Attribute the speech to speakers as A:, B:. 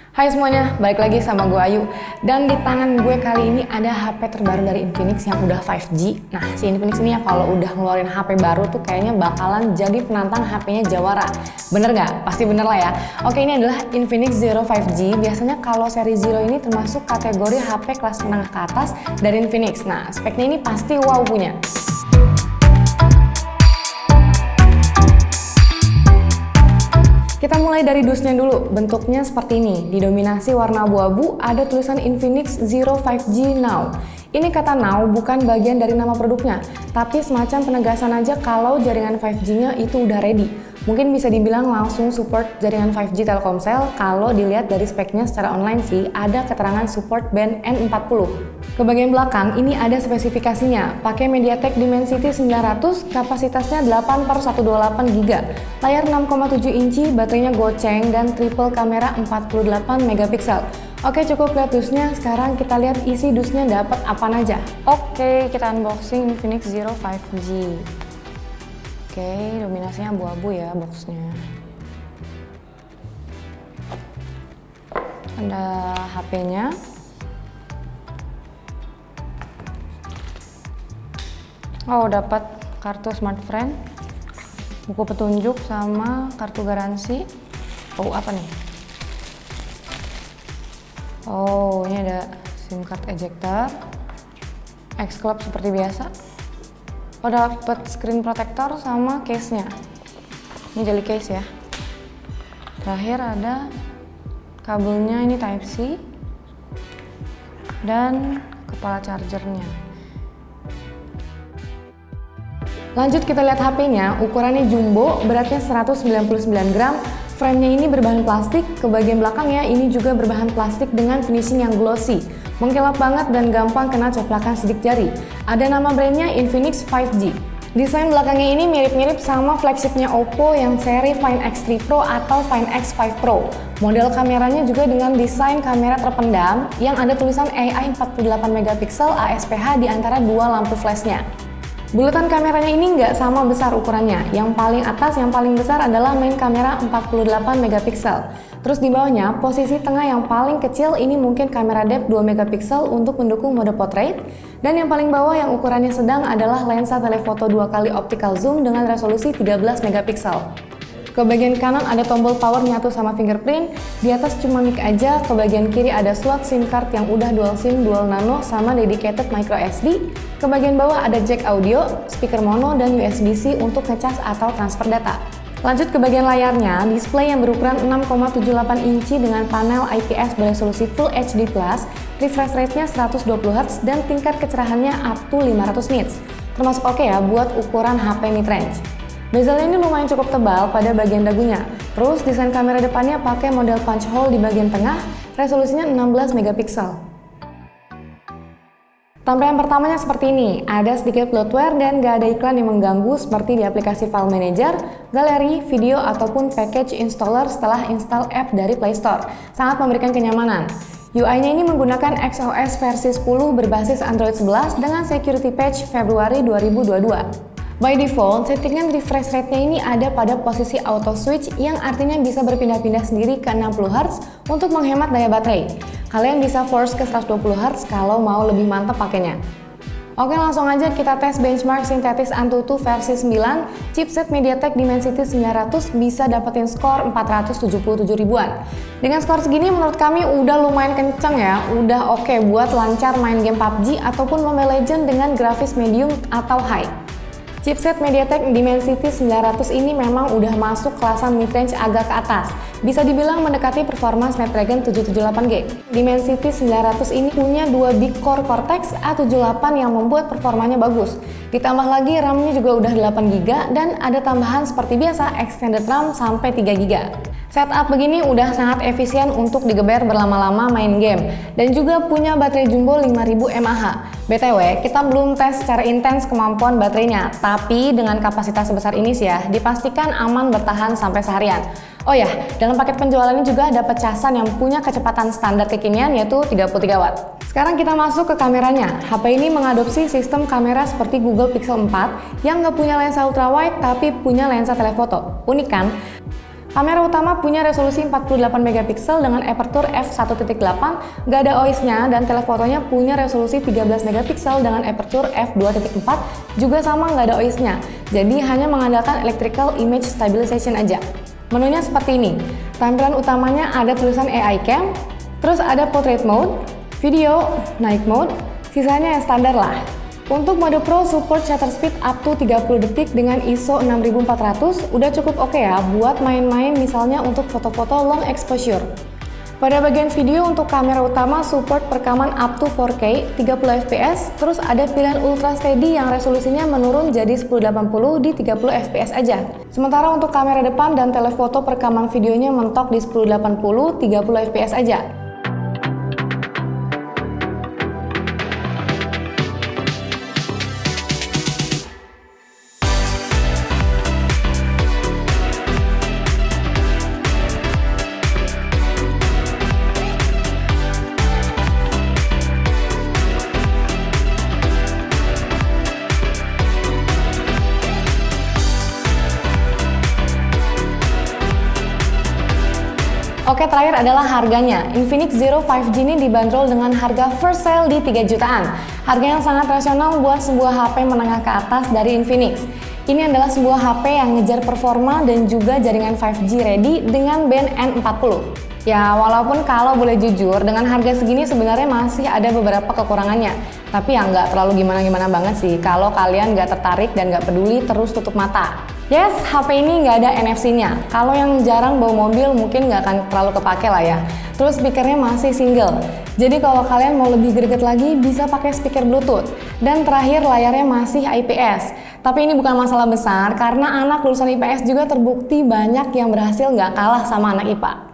A: Hai semuanya, balik lagi sama gue Ayu. Dan di tangan gue kali ini ada HP terbaru dari Infinix yang udah 5G. Nah, si Infinix ini ya kalau udah ngeluarin HP baru tuh kayaknya bakalan jadi penantang HP-nya Jawara. Bener nggak? Pasti bener lah ya. Oke, ini adalah Infinix Zero 5G. Biasanya kalau seri Zero ini termasuk kategori HP kelas menengah ke atas dari Infinix. Nah, speknya ini pasti wow punya. Kita mulai dari dusnya dulu, bentuknya seperti ini. Didominasi warna abu-abu, ada tulisan Infinix Zero 5G Now. Ini kata Now bukan bagian dari nama produknya, tapi semacam penegasan aja kalau jaringan 5G-nya itu udah ready. Mungkin bisa dibilang langsung support jaringan 5G Telkomsel. Kalau dilihat dari speknya secara online sih, ada keterangan support band N40. Ke bagian belakang, ini ada spesifikasinya. Pakai MediaTek Dimensity 900, kapasitasnya 8/128 GB. Layar 6,7 inci, baterainya goceng, dan triple kamera 48 megapiksel. Oke, cukup lihat dusnya. Sekarang kita lihat isi dusnya dapat apa aja. Oke, kita unboxing Infinix Zero 5G. Oke, dominasinya abu-abu ya boxnya. Ada HP-nya. Oh, dapat kartu smartfriend, buku petunjuk sama kartu garansi. Oh, apa nih? Oh, ini ada SIM card ejector, X-Club seperti biasa. Oh, dapat screen protector sama case-nya. Ini jelly case ya. Terakhir ada kabelnya, ini Type C dan kepala chargernya. Lanjut kita lihat HP-nya, ukurannya jumbo, beratnya 199 gram, frame-nya ini berbahan plastik, ke bagian belakangnya ini juga berbahan plastik dengan finishing yang glossy, mengkilap banget dan gampang kena coplakan sidik jari. Ada nama brandnya Infinix 5G. Desain belakangnya ini mirip-mirip sama flagshipnya Oppo yang seri Find X3 Pro atau Find X5 Pro. Model kameranya juga dengan desain kamera terpendam yang ada tulisan AI 48 megapiksel ASPH di antara dua lampu flashnya. Bulatan kameranya ini nggak sama besar ukurannya. Yang paling atas, yang paling besar adalah main kamera 48 megapiksel. Terus di bawahnya, posisi tengah yang paling kecil ini mungkin kamera depth 2 megapiksel untuk mendukung mode portrait. Dan yang paling bawah yang ukurannya sedang adalah lensa telefoto 2 kali optical zoom dengan resolusi 13 megapiksel. Ke bagian kanan ada tombol power nyatu sama fingerprint, di atas cuma mic aja, ke bagian kiri ada slot SIM card yang udah dual SIM, dual nano, sama dedicated micro SD. Ke bagian bawah ada jack audio, speaker mono, dan USB-C untuk ngecas atau transfer data. Lanjut ke bagian layarnya, display yang berukuran 6,78 inci dengan panel IPS beresolusi Full HD+, refresh rate-nya 120Hz, dan tingkat kecerahannya up to 500 nits. Termasuk oke ya buat ukuran HP mid-range. Bezelnya ini lumayan cukup tebal pada bagian dagunya. Terus desain kamera depannya pakai model punch hole di bagian tengah, resolusinya 16 megapiksel. Tampilan pertamanya seperti ini, ada sedikit bloatware dan gak ada iklan yang mengganggu seperti di aplikasi File Manager, galeri, video, ataupun package installer setelah install app dari Play Store. Sangat memberikan kenyamanan. UI-nya ini menggunakan XOS versi 10 berbasis Android 11 dengan security patch Februari 2022. By default, settingan refresh rate-nya ini ada pada posisi auto switch yang artinya bisa berpindah-pindah sendiri ke 60Hz untuk menghemat daya baterai. Kalian bisa force ke 120Hz kalau mau lebih mantap pakainya. Oke, langsung aja kita tes benchmark Synthetis Antutu versi 9, chipset MediaTek Dimensity 900 bisa dapetin skor 477 ribuan. Dengan skor segini menurut kami udah lumayan kenceng ya, udah oke buat lancar main game PUBG ataupun Mobile Legends dengan grafis medium atau high. Chipset MediaTek Dimensity 900 ini memang udah masuk kelasan mid-range agak ke atas. Bisa dibilang mendekati performa Snapdragon 778G. Dimensity 900 ini punya dua big core Cortex A78 yang membuat performanya bagus. Ditambah lagi RAM-nya juga udah 8GB dan ada tambahan seperti biasa extended RAM sampai 3GB. Setup begini udah sangat efisien untuk digeber berlama-lama main game dan juga punya baterai jumbo 5000 mAh. BTW, kita belum tes secara intens kemampuan baterainya, tapi dengan kapasitas sebesar ini sih ya, dipastikan aman bertahan sampai seharian. Oh ya, dalam paket penjualannya juga dapat casan yang punya kecepatan standar kekinian yaitu 33 Watt. Sekarang kita masuk ke kameranya. HP ini mengadopsi sistem kamera seperti Google Pixel 4 yang nggak punya lensa ultrawide tapi punya lensa telefoto. Unik kan? Kamera utama punya resolusi 48 megapiksel dengan aperture f1.8, nggak ada OIS-nya, dan telefotonya punya resolusi 13 megapiksel dengan aperture f2.4, juga sama nggak ada OIS-nya, jadi hanya mengandalkan electrical image stabilization aja. Menunya seperti ini, tampilan utamanya ada tulisan AI Cam, terus ada portrait mode, video, night mode, sisanya yang standar lah. Untuk mode Pro support shutter speed up to 30 detik dengan ISO 6400, udah cukup oke ya buat main-main misalnya untuk foto-foto long exposure. Pada bagian video untuk kamera utama support perekaman up to 4K 30 fps, terus ada pilihan ultra steady yang resolusinya menurun jadi 1080 di 30 fps aja. Sementara untuk kamera depan dan telefoto perekaman videonya mentok di 1080 30 fps aja. Oke, terakhir adalah harganya. Infinix Zero 5G ini dibanderol dengan harga first sale di 3 jutaan. Harga yang sangat rasional buat sebuah HP menengah ke atas dari Infinix. Ini adalah sebuah HP yang ngejar performa dan juga jaringan 5G ready dengan band N40. Ya, walaupun kalau boleh jujur, dengan harga segini sebenarnya masih ada beberapa kekurangannya. Tapi ya nggak terlalu gimana-gimana banget sih kalau kalian nggak tertarik dan nggak peduli terus tutup mata. Yes, HP ini nggak ada NFC-nya. Kalau yang jarang bawa mobil mungkin nggak akan terlalu kepake lah ya. Terus speakernya masih single. Jadi kalau kalian mau lebih greget lagi bisa pakai speaker Bluetooth. Dan terakhir layarnya masih IPS. Tapi ini bukan masalah besar karena anak lulusan IPS juga terbukti banyak yang berhasil nggak kalah sama anak IPA.